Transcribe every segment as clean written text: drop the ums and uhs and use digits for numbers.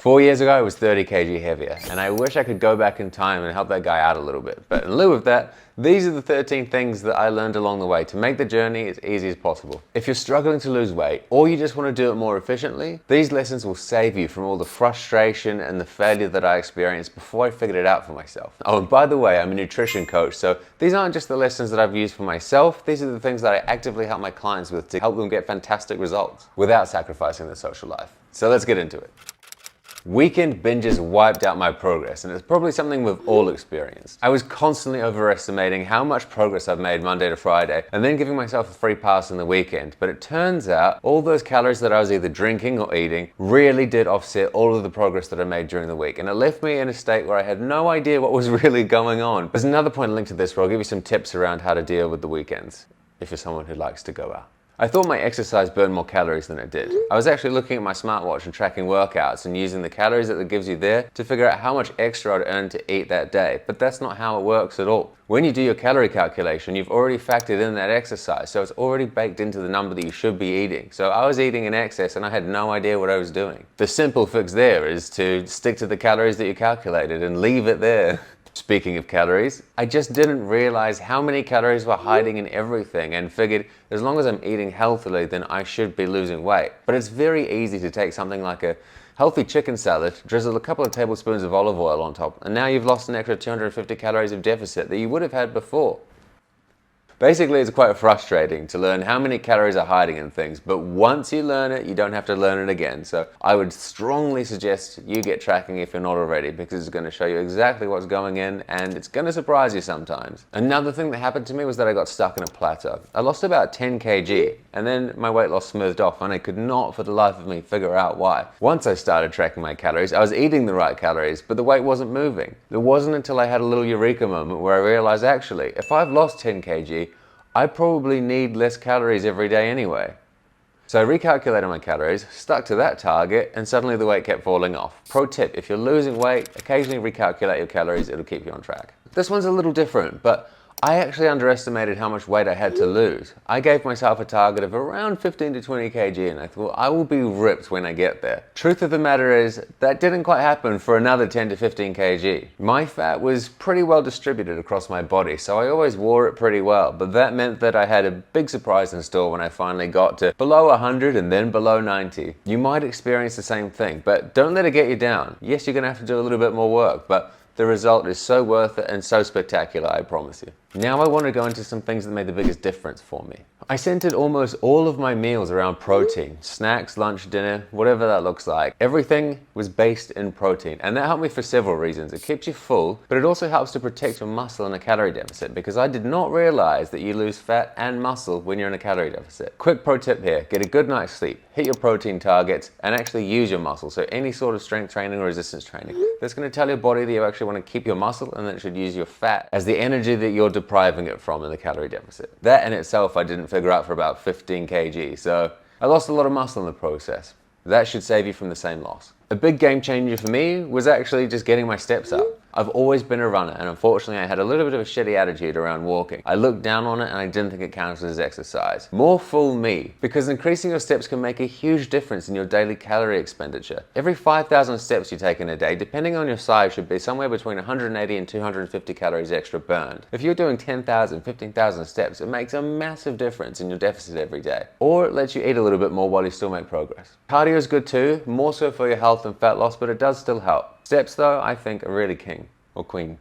4 years ago, I was 30 kg heavier, and I wish I could go back in time and help that guy out a little bit. But in lieu of that, these are the 13 things that I learned along the way to make the journey as easy as possible. If you're struggling to lose weight, or you just want to do it more efficiently, these lessons will save you from all the frustration and the failure that I experienced before I figured it out for myself. Oh, and by the way, I'm a nutrition coach, so these aren't just the lessons that I've used for myself, these are the things that I actively help my clients with to help them get fantastic results without sacrificing their social life. So let's get into it. Weekend binges wiped out my progress, and it's probably something we've all experienced. I was constantly overestimating how much progress I've made Monday to Friday, and then giving myself a free pass on the weekend. But it turns out all those calories that I was either drinking or eating really did offset all of the progress that I made during the week, and it left me in a state where I had no idea what was really going on. There's another point linked to this where I'll give you some tips around how to deal with the weekends, if you're someone who likes to go out. I thought my exercise burned more calories than it did. I was actually looking at my smartwatch and tracking workouts and using the calories that it gives you there to figure out how much extra I'd earn to eat that day, but that's not how it works at all. When you do your calorie calculation, you've already factored in that exercise, so it's already baked into the number that you should be eating. So I was eating in excess and I had no idea what I was doing. The simple fix there is to stick to the calories that you calculated and leave it there. Speaking of calories, I just didn't realize how many calories were hiding in everything and figured as long as I'm eating healthily, then I should be losing weight. But it's very easy to take something like a healthy chicken salad, drizzle a couple of tablespoons of olive oil on top, and now you've lost an extra 250 calories of deficit that you would have had before. Basically, it's quite frustrating to learn how many calories are hiding in things, but once you learn it, you don't have to learn it again. So I would strongly suggest you get tracking if you're not already, because it's going to show you exactly what's going in, and it's going to surprise you sometimes. Another thing that happened to me was that I got stuck in a plateau. I lost about 10 kg, and then my weight loss smoothed off, and I could not for the life of me figure out why. Once I started tracking my calories, I was eating the right calories, but the weight wasn't moving. It wasn't until I had a little eureka moment where I realized, actually, if I've lost 10 kg, I probably need less calories every day anyway. So I recalculated my calories, stuck to that target, and suddenly the weight kept falling off. Pro tip, if you're losing weight, occasionally recalculate your calories, it'll keep you on track. This one's a little different, but I actually underestimated how much weight I had to lose. I gave myself a target of around 15 to 20 kg and I thought I will be ripped when I get there. Truth of the matter is, that didn't quite happen for another 10 to 15 kg. My fat was pretty well distributed across my body, so I always wore it pretty well, but that meant that I had a big surprise in store when I finally got to below 100 and then below 90. You might experience the same thing, but don't let it get you down. Yes, you're gonna have to do a little bit more work, but the result is so worth it and so spectacular, I promise you. Now I want to go into some things that made the biggest difference for me. I centered almost all of my meals around protein. Snacks, lunch, dinner, whatever that looks like. Everything was based in protein, and that helped me for several reasons. It keeps you full, but it also helps to protect your muscle in a calorie deficit, because I did not realize that you lose fat and muscle when you're in a calorie deficit. Quick pro tip here, get a good night's sleep, hit your protein targets, and actually use your muscle. So any sort of strength training or resistance training. That's going to tell your body that you actually want to keep your muscle, and that it should use your fat as the energy that you're depriving it from in the calorie deficit. That in itself I didn't figure out for about 15 kg, so I lost a lot of muscle in the process. That should save you from the same loss. A big game changer for me was actually just getting my steps up. I've always been a runner, and unfortunately I had a little bit of a shitty attitude around walking. I looked down on it and I didn't think it counted as exercise. More fool me, because increasing your steps can make a huge difference in your daily calorie expenditure. Every 5,000 steps you take in a day, depending on your size, should be somewhere between 180 and 250 calories extra burned. If you're doing 10,000, 15,000 steps, it makes a massive difference in your deficit every day. Or it lets you eat a little bit more while you still make progress. Cardio is good too, more so for your health and fat loss, but it does still help. Steps though, I think, are really king. Or queen.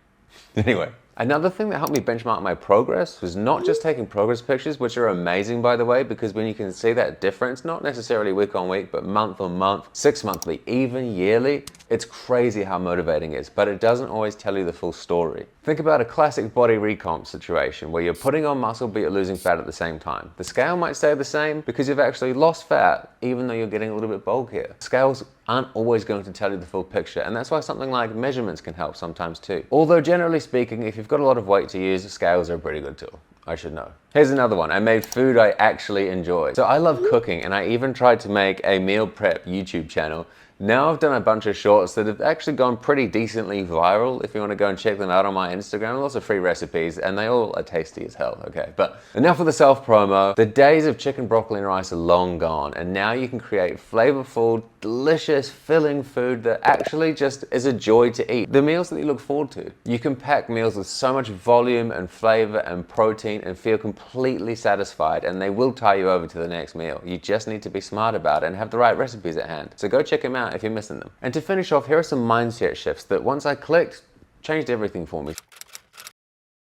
Anyway, another thing that helped me benchmark my progress was not just taking progress pictures, which are amazing by the way, because when you can see that difference, not necessarily week on week, but month on month, 6 monthly, even yearly, it's crazy how motivating it is, but it doesn't always tell you the full story. Think about a classic body recomp situation where you're putting on muscle but you're losing fat at the same time. The scale might stay the same because you've actually lost fat even though you're getting a little bit bulkier. Scales aren't always going to tell you the full picture, and that's why something like measurements can help sometimes too. Although generally speaking, if you've got a lot of weight to use, scales are a pretty good tool. I should know. Here's another one. I made food I actually enjoy. So I love cooking, and I even tried to make a meal prep YouTube channel Now I've done a bunch of shorts that have actually gone pretty decently viral. If you want to go and check them out on my Instagram, lots of free recipes, and they all are tasty as hell, okay? But enough of the self-promo. The days of chicken, broccoli, and rice are long gone, and now you can create flavorful, delicious, filling food that actually just is a joy to eat. The meals that you look forward to. You can pack meals with so much volume and flavor and protein and feel completely satisfied, and they will tie you over to the next meal. You just need to be smart about it and have the right recipes at hand. So go check them out if you're missing them. And to finish off, here are some mindset shifts that once I clicked, changed everything for me.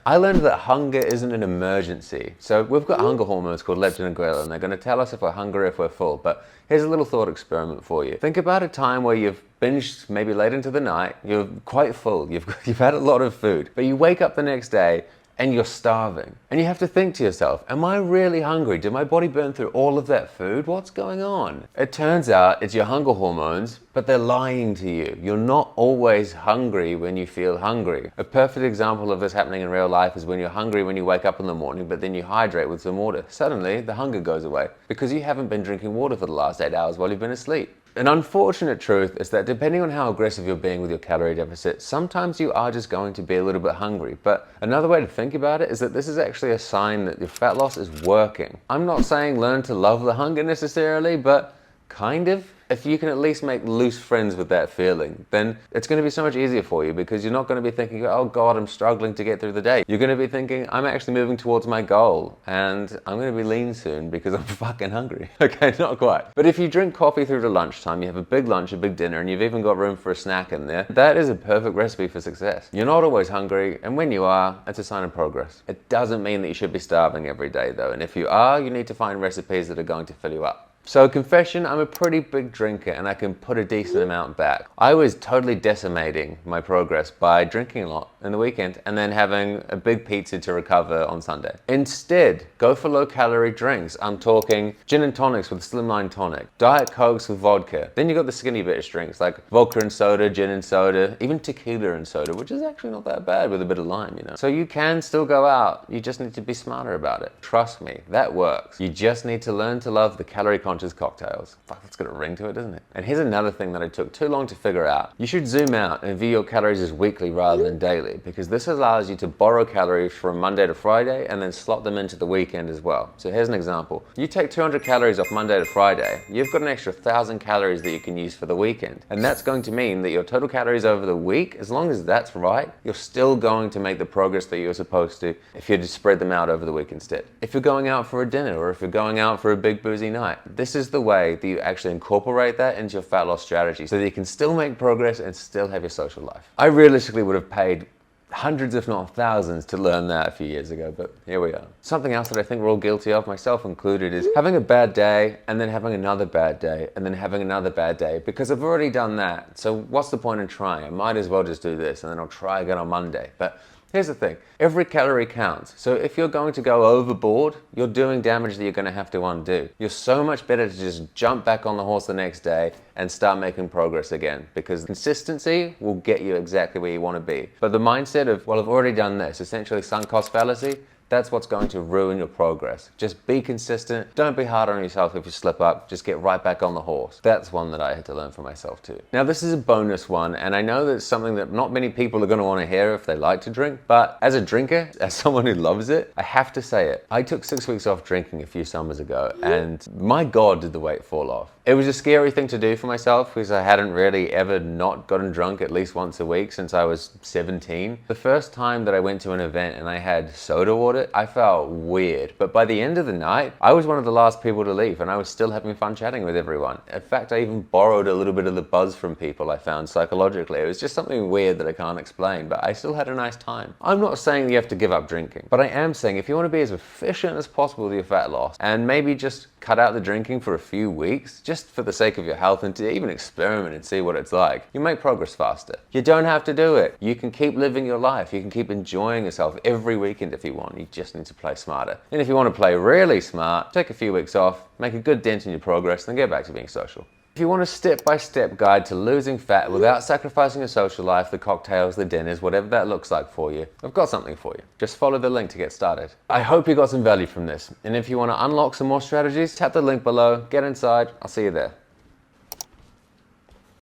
I learned that hunger isn't an emergency. So we've got hunger hormones called leptin and ghrelin, and they're going to tell us if we're hungry or if we're full. But here's a little thought experiment for you. Think about a time where you've binged maybe late into the night, you're quite full, you've had a lot of food, but you wake up the next day and you're starving. And you have to think to yourself, am I really hungry? Did my body burn through all of that food? What's going on? It turns out it's your hunger hormones, but they're lying to you. You're not always hungry when you feel hungry. A perfect example of this happening in real life is when you're hungry when you wake up in the morning, but then you hydrate with some water. Suddenly, the hunger goes away because you haven't been drinking water for the last 8 hours while you've been asleep. An unfortunate truth is that depending on how aggressive you're being with your calorie deficit, sometimes you are just going to be a little bit hungry. But another way to think about it is that this is actually a sign that your fat loss is working. I'm not saying learn to love the hunger necessarily, but kind of. If you can at least make loose friends with that feeling, then it's going to be so much easier for you because you're not going to be thinking, oh God, I'm struggling to get through the day. You're going to be thinking, I'm actually moving towards my goal and I'm going to be lean soon because I'm fucking hungry. Okay, not quite. But if you drink coffee through to lunchtime, you have a big lunch, a big dinner, and you've even got room for a snack in there, that is a perfect recipe for success. You're not always hungry, and when you are, it's a sign of progress. It doesn't mean that you should be starving every day though, and if you are, you need to find recipes that are going to fill you up. So confession, I'm a pretty big drinker and I can put a decent amount back. I was totally decimating my progress by drinking a lot in the weekend and then having a big pizza to recover on Sunday. Instead, go for low calorie drinks. I'm talking gin and tonics with slimline tonic, diet cokes with vodka. Then you got the skinny bitch drinks like vodka and soda, gin and soda, even tequila and soda, which is actually not that bad with a bit of lime, you know. So you can still go out. You just need to be smarter about it. Trust me, that works. You just need to learn to love the calorie conscious cocktails. Fuck, that's got a ring to it, doesn't it? And here's another thing that I took too long to figure out. You should zoom out and view your calories as weekly rather than daily, because this allows you to borrow calories from Monday to Friday and then slot them into the weekend as well. So here's an example. You take 200 calories off Monday to Friday, you've got an extra 1,000 calories that you can use for the weekend. And that's going to mean that your total calories over the week, as long as that's right, you're still going to make the progress that you're supposed to if you just spread them out over the week instead. If you're going out for a dinner or if you're going out for a big boozy night, this is the way that you actually incorporate that into your fat loss strategy so that you can still make progress and still have your social life. I realistically would have paid hundreds if not thousands to learn that a few years ago, but here we are. Something else that I think we're all guilty of, myself included, is having a bad day and then having another bad day and then having another bad day because I've already done that. So what's the point in trying? I might as well just do this and then I'll try again on Monday. But here's the thing, every calorie counts. So if you're going to go overboard, you're doing damage that you're going to have to undo. You're so much better to just jump back on the horse the next day and start making progress again, because consistency will get you exactly where you want to be. But the mindset of, well, I've already done this, essentially sunk cost fallacy, that's what's going to ruin your progress. Just be consistent. Don't be hard on yourself if you slip up. Just get right back on the horse. That's one that I had to learn for myself too. Now this is a bonus one, and I know that's something that not many people are going to want to hear if they like to drink, but as a drinker, as someone who loves it, I have to say it. I took 6 weeks off drinking a few summers ago, and my God, did the weight fall off. It was a scary thing to do for myself because I hadn't really ever not gotten drunk at least once a week since I was 17. The first time that I went to an event and I had soda water, I felt weird. But by the end of the night, I was one of the last people to leave and I was still having fun chatting with everyone. In fact, I even borrowed a little bit of the buzz from people I found psychologically. It was just something weird that I can't explain, but I still had a nice time. I'm not saying you have to give up drinking, but I am saying if you want to be as efficient as possible with your fat loss and maybe just cut out the drinking for a few weeks, just for the sake of your health and to even experiment and see what it's like, you make progress faster. You don't have to do it. You can keep living your life. You can keep enjoying yourself every weekend if you want. You just need to play smarter. And if you want to play really smart, take a few weeks off, make a good dent in your progress, then get back to being social. If you want a step-by-step guide to losing fat without sacrificing your social life, the cocktails, the dinners, whatever that looks like for you, I've got something for you. Just follow the link to get started. I hope you got some value from this. And if you want to unlock some more strategies, tap the link below, get inside. I'll see you there.